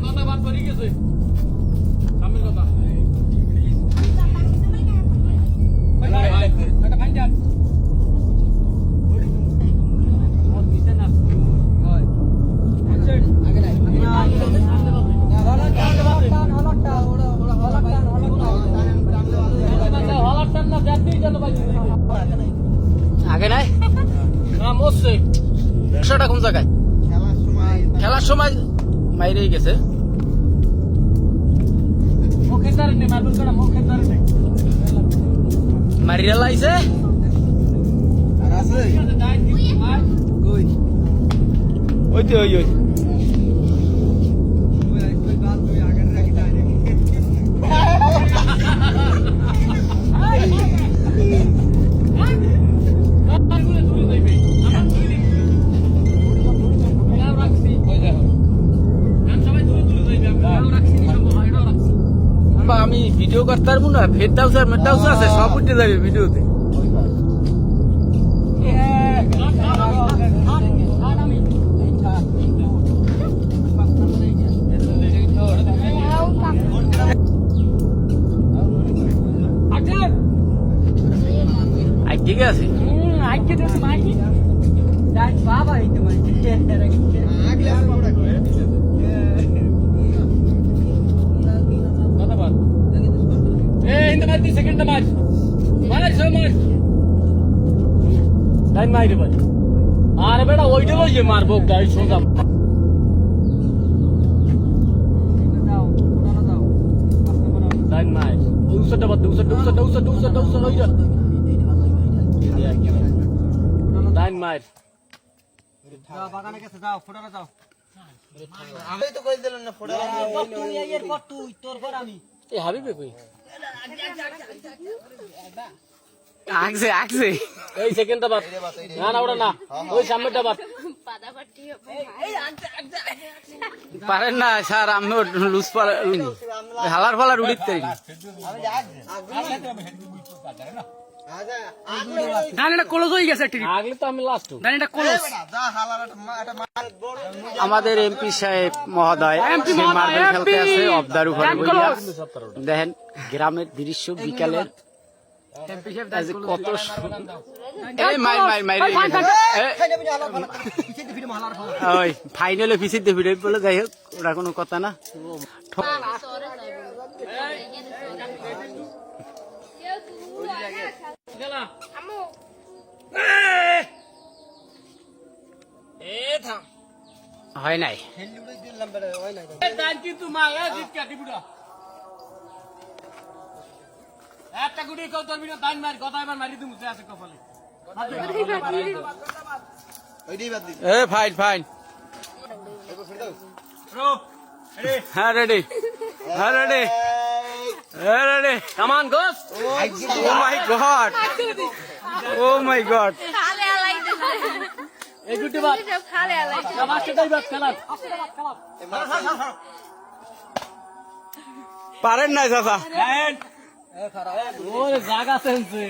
কথা বাদ পড়ে গেছে সামনের কথা আগে নাই একশোটা কোন জায়গায় খেলার সময় মাইরেই গেছে মারিয়া লাইছে ওই তো ওই আমি ভিডিও করতে পারবো না ফেরদাউস আর মেটদাউস আছে সব উঠে যাবে ভিডিওতে ঠিক আছে সেকেন্ড মাছ মাইরে ভাই আরে বেটা ওইটা লইয়ে মারবো গাড়ি সোজা বাগানে গেছে যাও ফোটানো যাও আমি তো কই দিলাম না ফোটা তুই এর পর তুই তোর পর আমি এই হাবিবে কই আগছে আগছে এই সেকেন্ডটা বাদ না না ওটা না ওই সামনেটা বাদ পারেন না স্যার আমি লুজ হালার ফালার উড়িত পারি আমাদের এমপি সাহেব মহোদয় মার্বেল খেলতে আছে অবদার উপরে দেখেন গ্রামের দৃশ্য বিকালের কত ফাইনালে পিছিয়ে ভিডিও বলে যাই হোক ওরা কোনো কথা না হয় নাই একটা গুটি কেউ ধরবি না দান মার কথা এবার মারি তুমি আছে কপালে ফাইন ফাইন হ্যাঁ রেডি হ্যাঁ রেডি হ্যাঁ রেডি কাম অন গোস oh my god oh my god এই গুটি বাদ খালে আলাই মাস্টার দাই বাদ খেলা পারেন না চাচা ওরে জায়গা সেন্সে